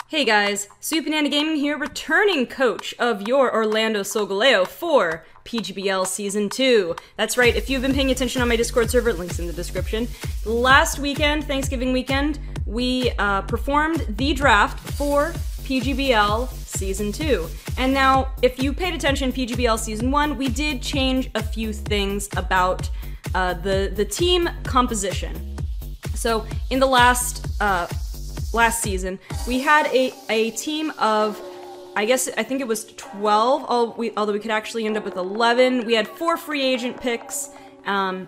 Hey guys, SweetBananaGaming here, returning coach of your Orlando Solgaleo for PGBL Season 2. That's right, if you've been paying attention on my Discord server, links in the description. Last weekend, Thanksgiving weekend, we performed the draft for PGBL Season 2. And now, if you paid attention PGBL Season 1, we did change a few things about the team composition. So, in the last season, we had a team of, I think it was 12, although we could actually end up with 11. We had 4 free agent picks, 1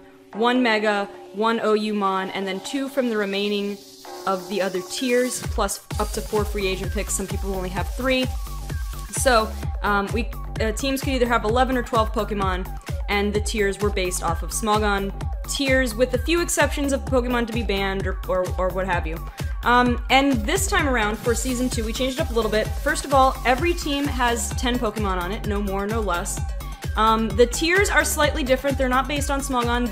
Mega, 1 OU Mon, and then 2 from the remaining of the other tiers, plus up to 4 free agent picks. Some people only have 3. So, teams could either have 11 or 12 Pokemon, and the tiers were based off of Smogon tiers, with a few exceptions of Pokemon to be banned or what have you. And this time around, for Season 2, we changed it up a little bit. First of all, every team has 10 Pokemon on it, no more, no less. The tiers are slightly different. They're not based on Smogon.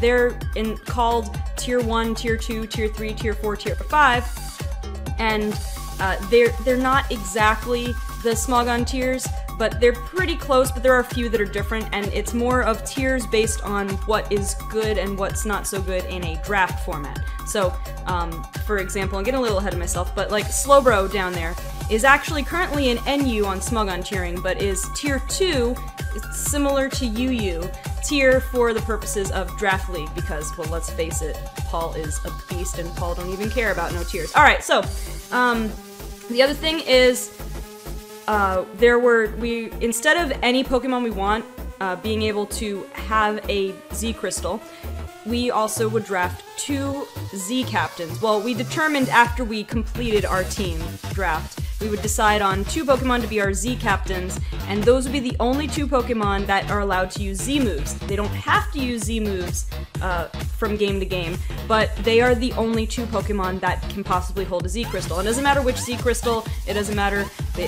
They're called Tier 1, Tier 2, Tier 3, Tier 4, Tier 5. And they're not exactly the Smogon tiers, but they're pretty close, but there are a few that are different, and it's more of tiers based on what is good and what's not so good in a draft format. So, for example, I'm getting a little ahead of myself, but like Slowbro down there is actually currently an NU on Smogon tiering, but is Tier 2, it's similar to UU, tier for the purposes of Draft League, because, well, let's face it, Paul is a beast, and Paul don't even care about no tiers. Alright, so, the other thing is, instead of any Pokemon we want, being able to have a Z Crystal, we also would draft 2 Z Captains. Well, we determined after we completed our team draft, we would decide on 2 Pokemon to be our Z Captains, and those would be the only 2 Pokemon that are allowed to use Z moves. They don't have to use Z moves from game to game, but they are the only 2 Pokemon that can possibly hold a Z Crystal. It doesn't matter which Z Crystal, it doesn't matter,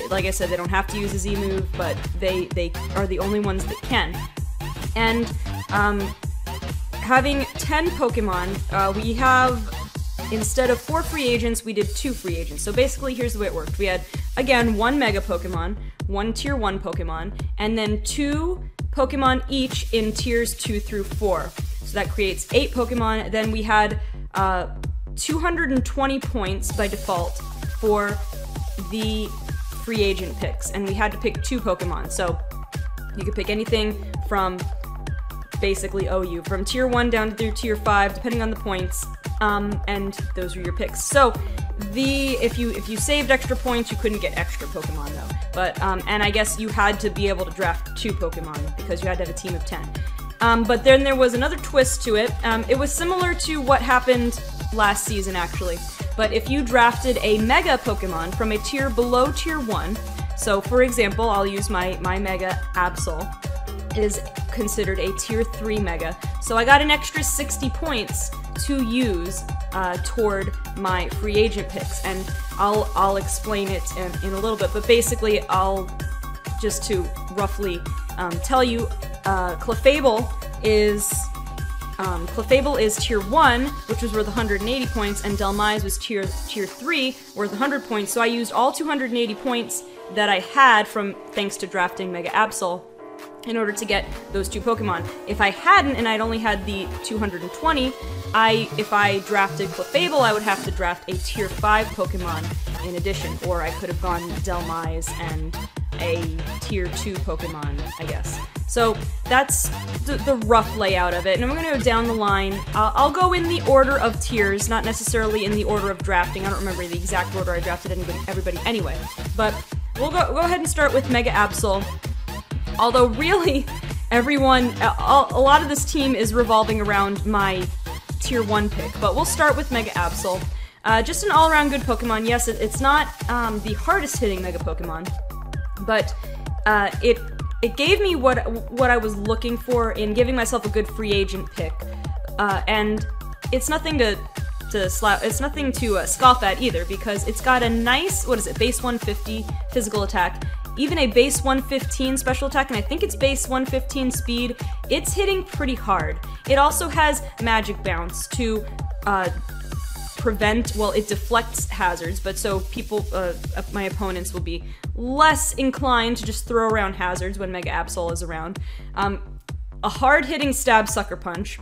like I said, they don't have to use a Z move, but they are the only ones that can. And, having 10 Pokemon, we have, instead of 4 free agents, we did 2 free agents. So basically, here's the way it worked. We had, again, 1 Mega Pokemon, 1 Tier 1 Pokemon, and then 2 Pokemon each in Tiers 2 through 4. So that creates 8 Pokemon. Then we had 220 points by default for the free agent picks, and we had to pick 2 Pokemon. So you could pick anything from basically OU, from Tier 1 down to Tier 5, depending on the points, and those were your picks. So, if you saved extra points, you couldn't get extra Pokemon, though. But, and I guess you had to be able to draft 2 Pokemon, because you had to have a team of 10. But then there was another twist to it. It was similar to what happened last season, actually. But if you drafted a Mega Pokemon from a tier below Tier 1, so for example, I'll use my Mega M-Absol, is considered a Tier 3 Mega. So I got an extra 60 points to use toward my free agent picks, and I'll explain it in a little bit, but basically just to roughly tell you, Clefable is Tier 1, which was worth 180 points, and Dhelmise was Tier 3, worth 100 points, so I used all 280 points that I had thanks to drafting Mega M-Absol in order to get those 2 Pokemon. If I hadn't, and I'd only had the 220, if I drafted Clefable, I would have to draft a Tier 5 Pokemon in addition, or I could have gone Dhelmise and a Tier 2 Pokemon, I guess. So that's the rough layout of it, and I'm going to go down the line. I'll go in the order of tiers, not necessarily in the order of drafting. I don't remember the exact order I drafted everybody anyway, but we'll go ahead and start with Mega M-Absol. Although really, a lot of this team is revolving around my Tier 1 pick, but we'll start with Mega M-Absol. Just an all-around good Pokemon. Yes, it's not the hardest-hitting Mega Pokemon, but it gave me what I was looking for in giving myself a good free agent pick, and it's nothing to scoff at either, because it's got a nice, base 150 physical attack, even a base 115 special attack, and I think it's base 115 speed. It's hitting pretty hard. It also has Magic Bounce to prevent, well, it deflects hazards, but so people, my opponents will be less inclined to just throw around hazards when M-Absol is around. A hard-hitting stab Sucker Punch.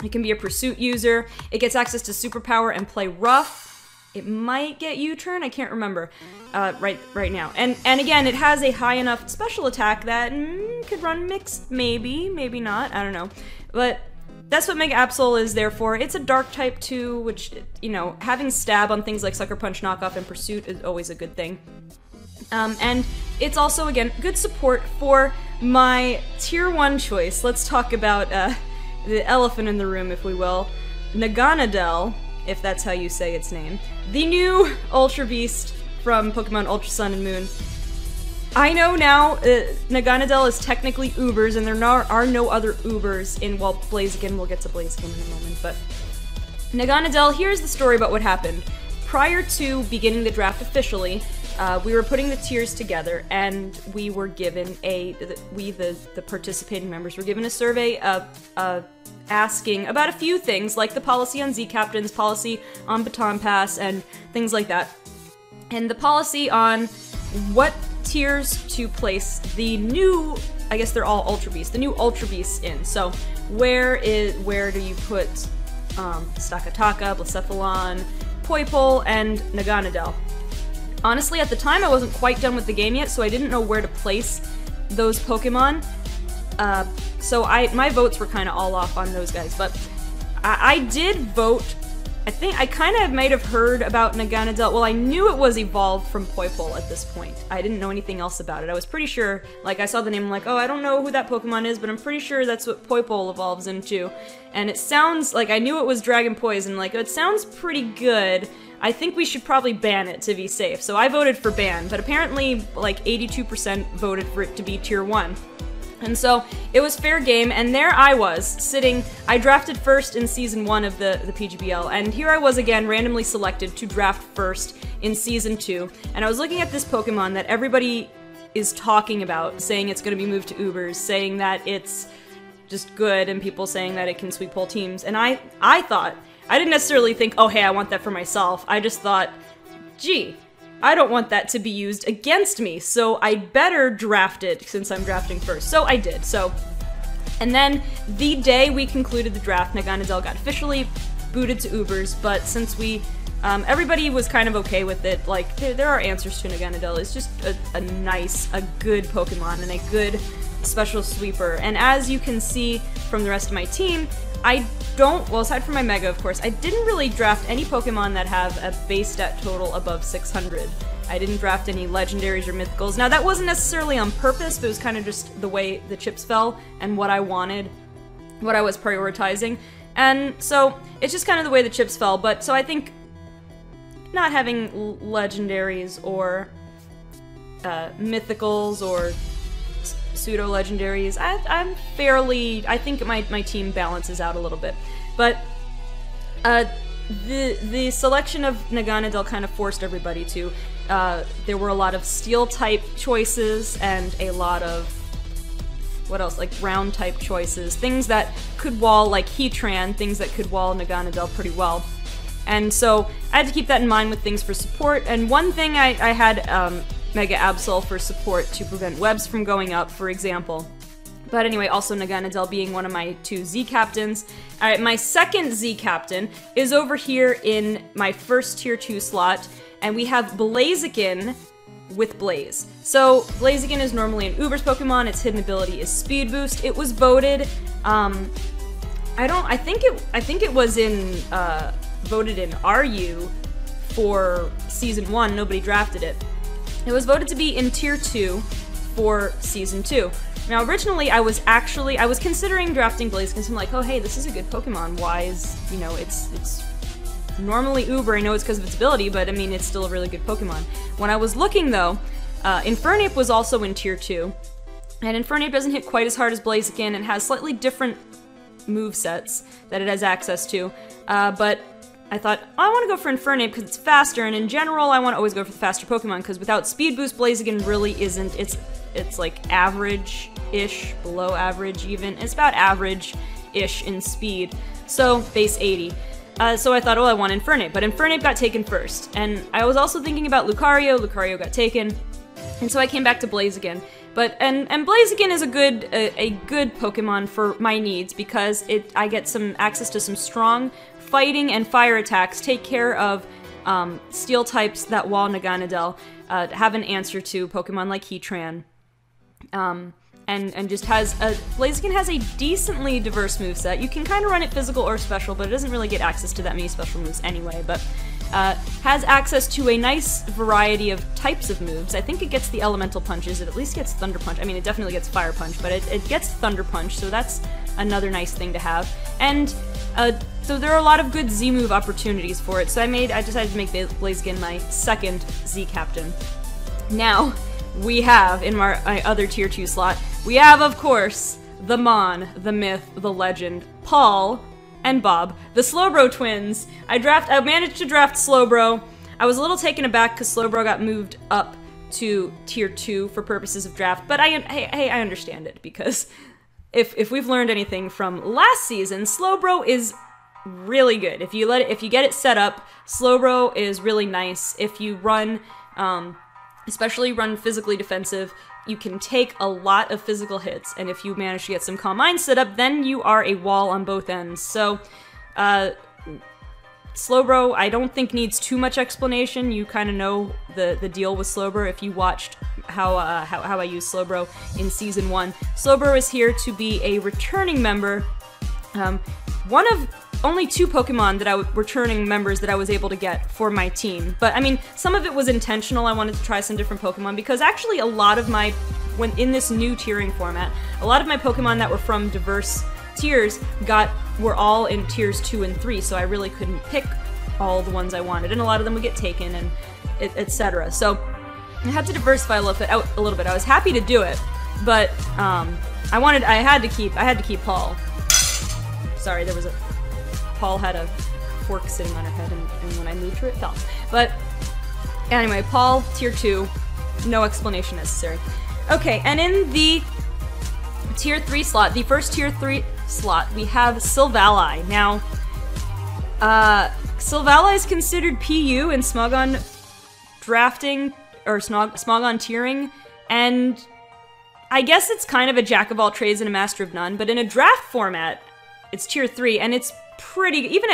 It can be a pursuit user. It gets access to superpower and play rough. It might get U-turn, I can't remember right now. And again, it has a high enough special attack that could run mixed, maybe not, I don't know. But that's what M-Absol is there for. It's a dark type too, which, you know, having stab on things like Sucker Punch, Knockoff, and Pursuit is always a good thing. And it's also, again, good support for my Tier 1 choice. Let's talk about the elephant in the room, if we will. Naganadel, if that's how you say its name. The new Ultra Beast from Pokemon Ultra Sun and Moon. I know now Naganadel is technically Ubers, and there are no other Ubers in, well, Blaziken. We'll get to Blaziken in a moment, but Naganadel, here's the story about what happened. Prior to beginning the draft officially, we were putting the tiers together, and we were given the participating members were given a survey asking about a few things, like the policy on Z Captains, policy on Baton Pass, and things like that. And the policy on what tiers to place the new, I guess they're all Ultra Beasts, the new Ultra Beasts in. So where do you put Stakataka, Blacephalon, Poipole, and Naganadel? Honestly, at the time I wasn't quite done with the game yet, so I didn't know where to place those Pokemon. So my votes were kind of all off on those guys, but I did vote. I think I kind of might have heard about Naganadel. Well, I knew it was evolved from Poipole at this point. I didn't know anything else about it. I was pretty sure, like, I saw the name, I'm like, oh, I don't know who that Pokemon is, but I'm pretty sure that's what Poipole evolves into. And it sounds like I knew it was Dragon Poison. Like, it sounds pretty good. I think we should probably ban it to be safe. So I voted for ban, but apparently, like, 82% voted for it to be Tier 1. And so it was fair game, and there I was, sitting. I drafted first in Season 1 of the PGBL, and here I was again, randomly selected to draft first in Season 2. And I was looking at this Pokemon that everybody is talking about, saying it's going to be moved to Ubers, saying that it's just good, and people saying that it can sweep whole teams. And I thought, I didn't necessarily think, oh hey, I want that for myself. I just thought, gee, I don't want that to be used against me, so I better draft it since I'm drafting first. So I did, and then the day we concluded the draft, Naganadel got officially booted to Ubers, but since everybody was kind of okay with it, like, there are answers to Naganadel. It's just a good Pokemon and a good special sweeper, and as you can see from the rest of my team, well, aside from my Mega, of course, I didn't really draft any Pokemon that have a base stat total above 600. I didn't draft any Legendaries or Mythicals. Now, that wasn't necessarily on purpose, but it was kind of just the way the chips fell and what I wanted, what I was prioritizing. And so, it's just kind of the way the chips fell, but so I think not having Legendaries or Mythicals or pseudo-legendaries, I think my team balances out a little bit. But the selection of Naganadel kind of forced everybody to. There were a lot of steel-type choices and a lot of, what else, like ground-type choices. Things that could wall, like Heatran, things that could wall Naganadel pretty well. And so I had to keep that in mind with things for support, and one thing I had M-Absol for support to prevent webs from going up, for example. But anyway, also Naganadel being one of my 2 Z Captains. Alright, my second Z Captain is over here in my first Tier 2 slot, and we have Blaziken with Blaze. So, Blaziken is normally an Uber's Pokemon, its hidden ability is Speed Boost. It was voted, I think it was in, voted in RU for Season 1, nobody drafted it. It was voted to be in Tier 2 for Season 2. Now, originally, I was considering drafting Blaziken, because I'm like, oh hey, this is a good Pokemon. Why is, you know, it's normally Uber. I know it's because of its ability, but I mean, it's still a really good Pokemon. When I was looking, though, Infernape was also in Tier 2, and Infernape doesn't hit quite as hard as Blaziken and has slightly different movesets that it has access to, but I thought, oh, I want to go for Infernape because it's faster, and in general, I want to always go for the faster Pokemon, because without Speed Boost, Blaziken really isn't, it's like average-ish, below average even. It's about average-ish in speed, so base 80. So I thought, oh, I want Infernape, but Infernape got taken first. And I was also thinking about Lucario. Lucario got taken. And so I came back to Blaziken. And Blaziken is a good Pokemon for my needs because I get some access to some strong fighting and fire attacks, take care of steel types that wall Naganadel, have an answer to Pokemon like Heatran. And just Blaziken has a decently diverse moveset. You can kind of run it physical or special, but it doesn't really get access to that many special moves anyway, but has access to a nice variety of types of moves. I think it gets the Elemental Punches, it at least gets Thunder Punch. I mean, it definitely gets Fire Punch, but it gets Thunder Punch, so that's another nice thing to have. And so there are a lot of good Z-move opportunities for it, so I decided to make Blaziken my second Z Captain. Now, we have, in my other Tier 2 slot, we have, of course, the Mon, the Myth, the Legend, Paul, and Bob, the Slowbro twins. I managed to draft Slowbro. I was a little taken aback because Slowbro got moved up to Tier 2 for purposes of draft, but I understand it, because if we've learned anything from last season, Slowbro is really good. If you get it set up, Slowbro is really nice. If you run, especially run physically defensive, you can take a lot of physical hits, and if you manage to get some Calm Mind set up, then you are a wall on both ends. So, Slowbro, I don't think needs too much explanation. You kind of know the deal with Slowbro if you watched how I use Slowbro in Season 1. Slowbro is here to be a returning member, one of only 2 Pokemon returning members that I was able to get for my team. But I mean, some of it was intentional. I wanted to try some different Pokemon because actually a lot of when in this new tiering format, a lot of my Pokemon that were from diverse tiers were all in tiers 2 and 3, so I really couldn't pick all the ones I wanted, and a lot of them would get taken and etc. So I had to diversify a little bit. I was happy to do it, but I had to keep Paul. Sorry, Paul had a fork sitting on her head, and when I moved her, it fell. But anyway, Paul, Tier 2, no explanation necessary. Okay, and in the Tier 3 slot, the first Tier 3 slot, we have Silvally. Now, Silvally is considered PU in Smogon drafting, or Smogon tiering, and I guess it's kind of a jack of all trades and a master of none, but in a draft format, it's Tier 3, and it's pretty, even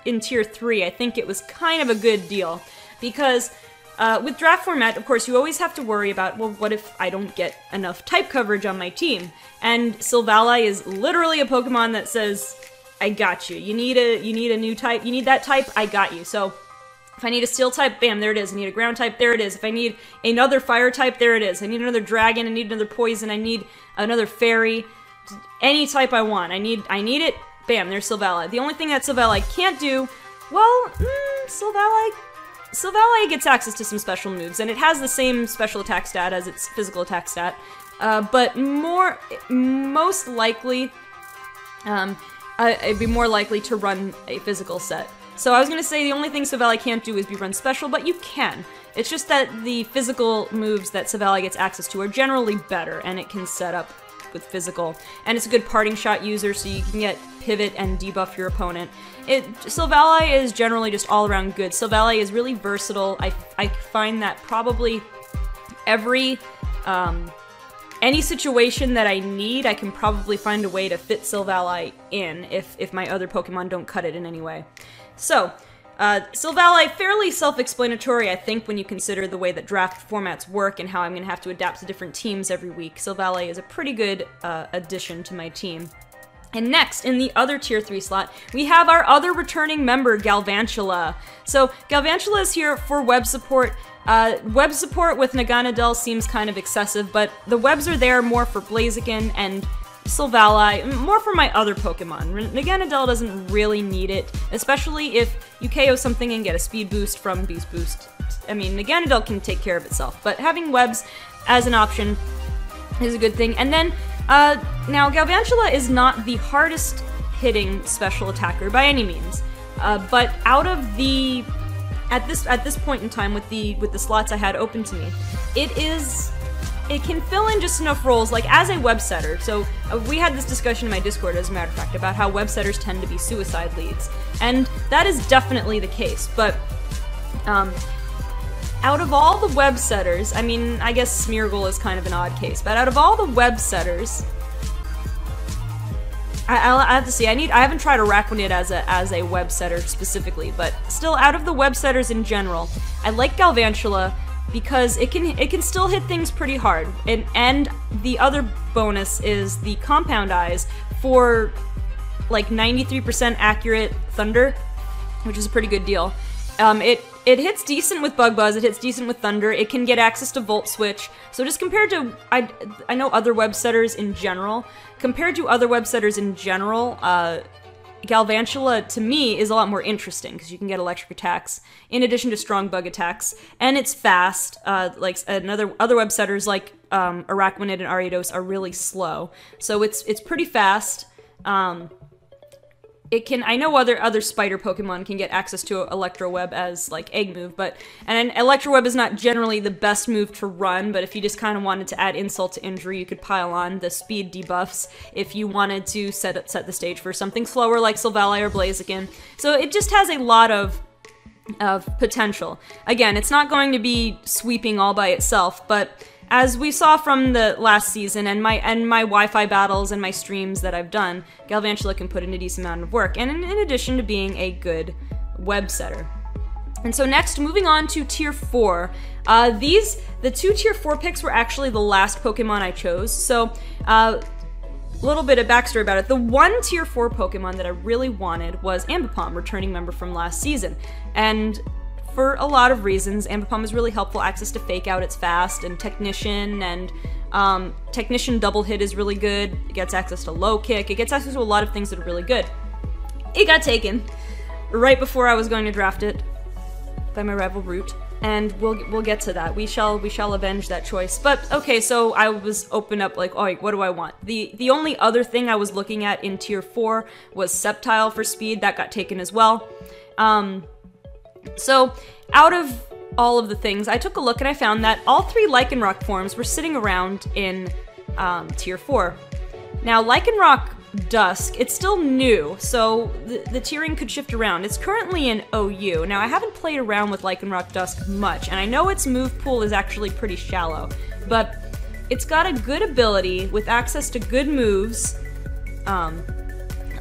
in Tier 3, I think it was kind of a good deal, because with draft format, of course, you always have to worry about, well, what if I don't get enough type coverage on my team? And Silvally is literally a Pokemon that says, I got you. You need a new type, you need that type, I got you. So if I need a steel type, bam, there it is. I need a ground type, there it is. If I need another fire type, there it is. I need another dragon, I need another poison, I need another fairy, any type I want. I need it, bam, there's Silvally. The only thing that Silvally can't do, well, Silvally gets access to some special moves, and it has the same special attack stat as its physical attack stat, but most likely, it'd be more likely to run a physical set. So I was gonna say the only thing Silvally can't do is be run special, but you can. It's just that the physical moves that Silvally gets access to are generally better, and it can set up with physical, and it's a good parting shot user, so you can get pivot and debuff your opponent. Silvally is generally just all around good. Silvally is really versatile. I find that probably any situation that I need, I can probably find a way to fit Silvally in if my other Pokemon don't cut it in any way. So, Silvally, fairly self-explanatory, I think, when you consider the way that draft formats work and how I'm going to have to adapt to different teams every week. Silvally is a pretty good addition to my team. And next, in the other Tier 3 slot, we have our other returning member, Galvantula. So, Galvantula is here for web support. Web support with Naganadel seems kind of excessive, but the webs are there more for Blaziken and Silvally, more for my other Pokemon. Naganadel doesn't really need it, especially if you KO something and get a speed boost from Beast Boost. I mean, Naganadel can take care of itself, but having webs as an option is a good thing. And then, now Galvantula is not the hardest hitting special attacker by any means, but out of the, at this point in time with the slots I had open to me, it is it can fill in just enough roles, like as a web setter. So we had this discussion in my Discord, as a matter of fact, about how web setters tend to be suicide leads, and that is definitely the case. But out of all the web setters, I mean, I guess Smeargle is kind of an odd case, but out of all the web setters, I have to see. I haven't tried Araquanid as a web setter specifically, but still, out of the web setters in general, I like Galvantula because it can still hit things pretty hard. And the other bonus is the compound eyes for like 93% accurate Thunder, which is a pretty good deal. It hits decent with Bug Buzz, it hits decent with Thunder, it can get access to Volt Switch, so just compared to, I know other web setters in general, Galvantula, to me, is a lot more interesting, because you can get electric attacks, in addition to strong bug attacks, and it's fast, like other web setters like Araquanid and Ariados are really slow, so it's pretty fast. I know other spider Pokemon can get access to Electro Web as, like, egg move, and Electro Web is not generally the best move to run, but if you just kind of wanted to add insult to injury, you could pile on the speed debuffs if you wanted to set the stage for something slower like Silvally or Blaziken. So it just has a lot of potential. Again, it's not going to be sweeping all by itself, but as we saw from the last season, and my Wi-Fi battles and my streams that I've done, Galvantula can put in a decent amount of work, and in addition to being a good web setter. And so next, moving on to Tier 4. The two Tier 4 picks were actually the last Pokemon I chose, so a little bit of backstory about it. The one Tier 4 Pokemon that I really wanted was Ambipom, returning member from last season, and for a lot of reasons, Ambipom is really helpful. Access to Fake Out, it's fast, and Technician, and Technician double hit is really good. It gets access to Low Kick. It gets access to a lot of things that are really good. It got taken right before I was going to draft it by my rival Root, and we'll get to that. We shall avenge that choice. But okay, so I was open up like, oh, what do I want? The only other thing I was looking at in Tier 4 was Sceptile for speed. That got taken as well. So, out of all of the things, I took a look and I found that all three Lycanroc forms were sitting around in Tier 4. Now, Lycanroc-Dusk, it's still new, so the tiering could shift around. It's currently in OU. Now, I haven't played around with Lycanroc-Dusk much, and I know its move pool is actually pretty shallow, but it's got a good ability with access to good moves.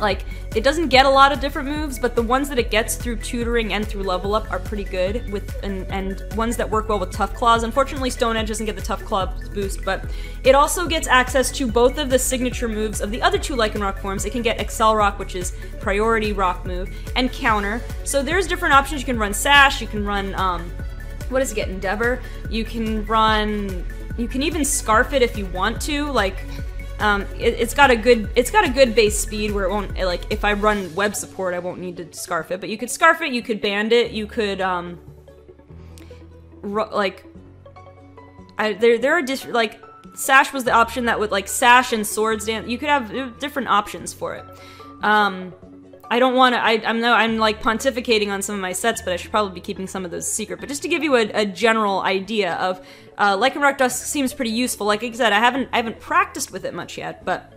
Like, it doesn't get a lot of different moves, but the ones that it gets through tutoring and through level up are pretty good, and ones that work well with Tough Claws. Unfortunately, Stone Edge doesn't get the Tough Claws boost, but it also gets access to both of the signature moves of the other two Lycanroc forms. It can get Excel Rock, which is priority rock move, and Counter. So there's different options. You can run Sash, you can run, what does it get, Endeavor? You can even Scarf it if you want to, like, it's got a good base speed where it won't, like, if I run web support, I won't need to Scarf it, but you could Scarf it, you could Band it, you could, there are just, like, Sash was the option that would, like, Sash and Swords Dance, you could have different options for it. I don't want to, I'm like pontificating on some of my sets, but I should probably be keeping some of those secret. But just to give you a general idea of, Lycanroc-Dusk seems pretty useful. Like I said, I haven't practiced with it much yet, but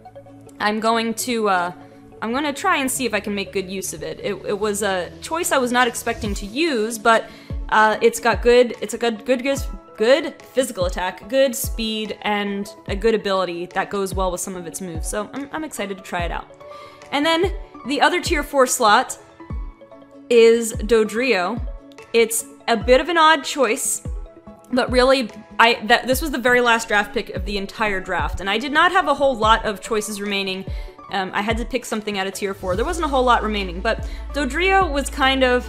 I'm going to try and see if I can make good use of it. It was a choice I was not expecting to use, but it's a good physical attack, good speed, and a good ability that goes well with some of its moves. So I'm excited to try it out. And then the other Tier 4 slot is Dodrio. It's a bit of an odd choice, but really, this was the very last draft pick of the entire draft, and I did not have a whole lot of choices remaining. I had to pick something out of Tier 4. There wasn't a whole lot remaining, but Dodrio was kind of,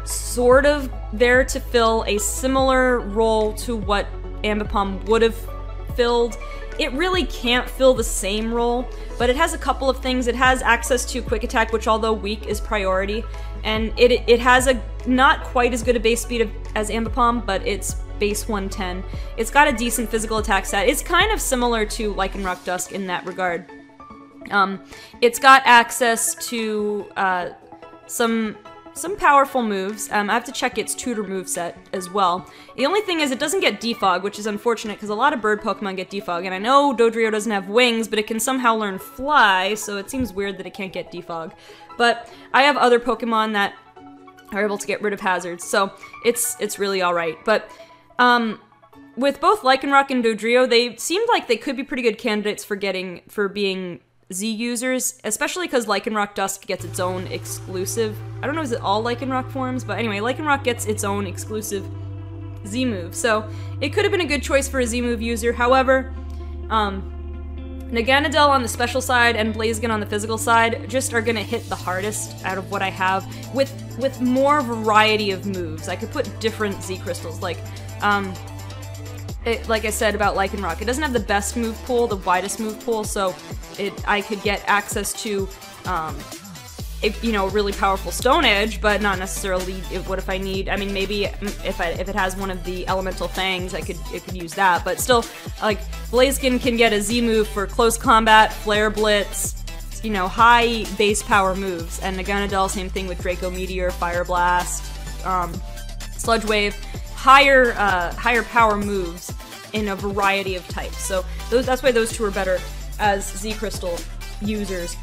sort of there to fill a similar role to what Ambipom would have filled. It really can't fill the same role, but it has a couple of things. It has access to Quick Attack, which although weak is priority, and it has a not quite as good a base speed as Ambipom, but it's base 110. It's got a decent physical attack stat. It's kind of similar to Lycanroc-Dusk in that regard. It's got access to some some powerful moves. I have to check its tutor moveset as well. The only thing is it doesn't get defog, which is unfortunate because a lot of bird Pokemon get defog, and I know Dodrio doesn't have wings, but it can somehow learn fly, so it seems weird that it can't get defog. But I have other Pokemon that are able to get rid of hazards, so it's really alright. But with both Lycanroc and Dodrio, they seemed like they could be pretty good candidates for being Z users, especially because Lycanroc-Dusk gets its own exclusive. I don't know, is it all Lycanroc forms? But anyway, Lycanroc gets its own exclusive Z move, so it could have been a good choice for a Z move user. However, Naganadel on the special side and Blaziken on the physical side just are gonna hit the hardest out of what I have with more variety of moves. I could put different Z crystals, like I said about Lycanroc, it doesn't have the best move pool, the widest move pool, so I could get access to, a really powerful Stone Edge, but not necessarily what if I need. I mean, maybe if it has one of the Elemental Fangs, it could use that. But still, like Blaziken can get a Z move for close combat, Flare Blitz, high base power moves, and Naganadel same thing with Draco Meteor, Fire Blast, Sludge Wave. Higher power moves in a variety of types. So that's why those two are better as Z Crystal users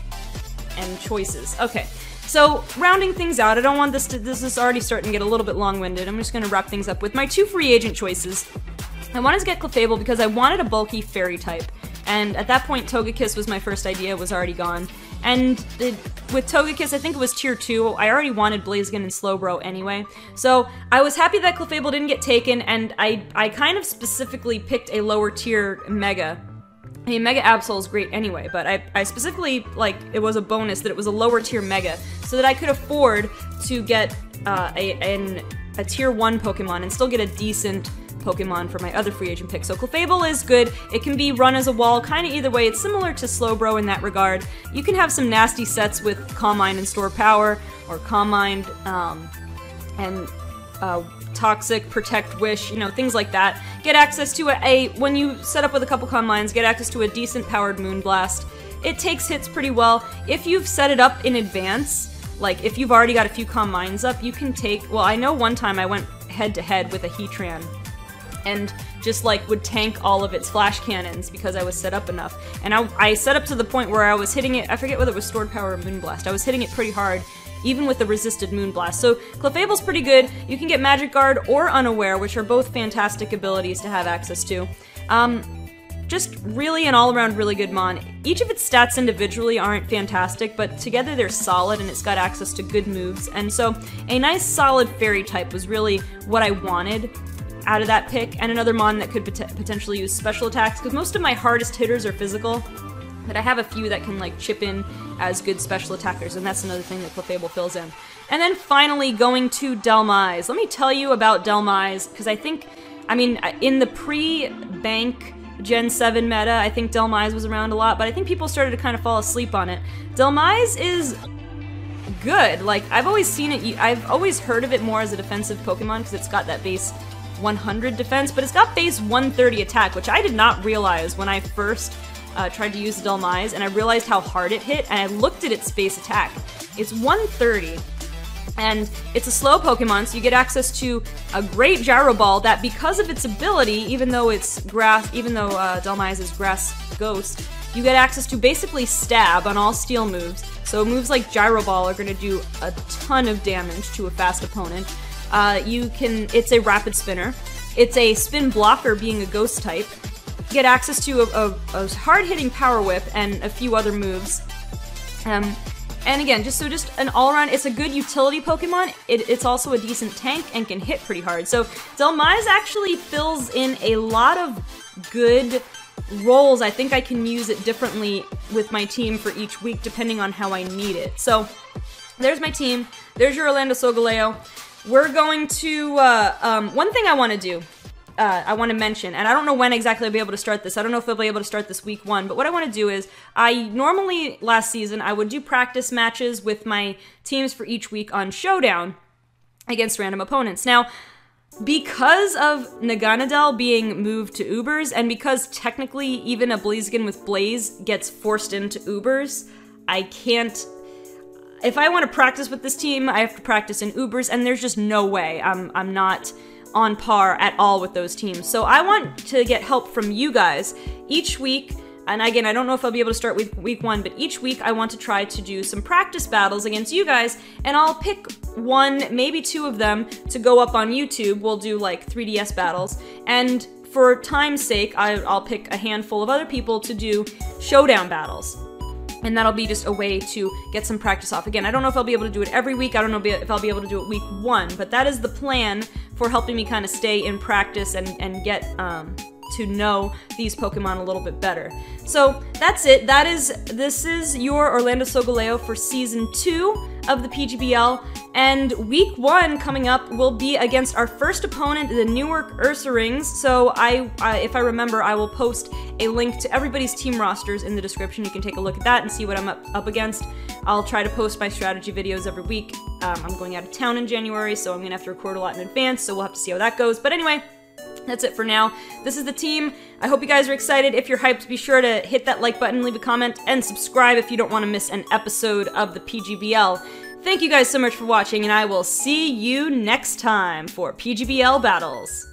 and choices. Okay, so rounding things out, I don't want this is already starting to get a little bit long-winded. I'm just going to wrap things up with my 2 free agent choices. I wanted to get Clefable because I wanted a bulky fairy type, and at that point Togekiss was my first idea, was already gone. And with Togekiss, I think it was tier 2, I already wanted Blaziken and Slowbro anyway. So I was happy that Clefable didn't get taken, and I kind of specifically picked a lower tier Mega. I mean, M-Absol is great anyway, but I specifically, it was a bonus that it was a lower tier Mega, so that I could afford to get a tier 1 Pokemon and still get a decent Pokemon for my other free agent pick. So Clefable is good. It can be run as a wall, kind of either way. It's similar to Slowbro in that regard. You can have some nasty sets with Calm Mind and Store Power, or Calm Mind and Toxic, Protect, Wish, things like that. Get access to when you set up with a couple Calm Minds, get access to a decent powered Moonblast. It takes hits pretty well. If you've set it up in advance, like if you've already got a few Calm Minds up, you can take, well, I know one time I went head-to-head with a Heatran, and just would tank all of its flash cannons because I was set up enough. And I set up to the point where I was hitting it, I forget whether it was Stored Power or Moonblast, I was hitting it pretty hard, even with the resisted Moonblast. So Clefable's pretty good. You can get Magic Guard or Unaware, which are both fantastic abilities to have access to. Just really an all-around really good mon. Each of its stats individually aren't fantastic, but together they're solid, and it's got access to good moves. And so a nice solid fairy type was really what I wanted out of that pick, and another mon that could potentially use special attacks, because most of my hardest hitters are physical, but I have a few that can chip in as good special attackers, and that's another thing that Clefable fills in. And then finally going to Dhelmise. Let me tell you about Dhelmise, because in the pre-Bank Gen 7 meta, I think Dhelmise was around a lot, but I think people started to kind of fall asleep on it. Dhelmise is good. I've always seen it, I've always heard of it more as a defensive Pokemon, because it's got that base 100 defense, but it's got base 130 attack, which I did not realize when I first tried to use the Dhelmise, and I realized how hard it hit, and I looked at its base attack. It's 130, and it's a slow Pokemon, so you get access to a great Gyro Ball that, because of its ability, even though Dhelmise is Grass Ghost, you get access to basically stab on all steel moves. So moves like Gyro Ball are going to do a ton of damage to a fast opponent. It's a rapid spinner. It's a spin blocker, being a ghost type. Get access to a hard-hitting Power Whip and a few other moves. And again, just an all-around, it's a good utility Pokemon. It's also a decent tank and can hit pretty hard. So Dhelmise actually fills in a lot of good roles. I think I can use it differently with my team for each week, depending on how I need it. So there's my team. There's your Orlando Solgaleo. We're going to, one thing I want to do, I want to mention, and I don't know when exactly I'll be able to start this. I don't know if I'll be able to start this week 1, but what I want to do is, normally, last season, I would do practice matches with my teams for each week on Showdown against random opponents. Now, because of Naganadel being moved to Ubers, and because technically even a Blaziken with Blaze gets forced into Ubers, I can't... if I want to practice with this team, I have to practice in Ubers, and there's just no way I'm not on par at all with those teams. So I want to get help from you guys each week. And again, I don't know if I'll be able to start with week 1, but each week I want to try to do some practice battles against you guys, and I'll pick 1, maybe 2 of them to go up on YouTube. We'll do like 3DS battles, and for time's sake, I'll pick a handful of other people to do showdown battles. And that'll be just a way to get some practice off. Again, I don't know if I'll be able to do it every week. I don't know if I'll be able to do it week 1, but that is the plan for helping me kind of stay in practice and get to know these Pokemon a little bit better. So that's it. This is your Orlando Solgaleo for Season 2 of the PGBL, and Week 1 coming up will be against our first opponent, the Newark Ursaring. So if I remember, I will post a link to everybody's team rosters in the description. You can take a look at that and see what I'm up against. I'll try to post my strategy videos every week. I'm going out of town in January, so I'm going to have to record a lot in advance, so we'll have to see how that goes. But anyway, that's it for now. This is the team. I hope you guys are excited. If you're hyped, be sure to hit that like button, leave a comment, and subscribe if you don't want to miss an episode of the PGBL. Thank you guys so much for watching, and I will see you next time for PGBL Battles.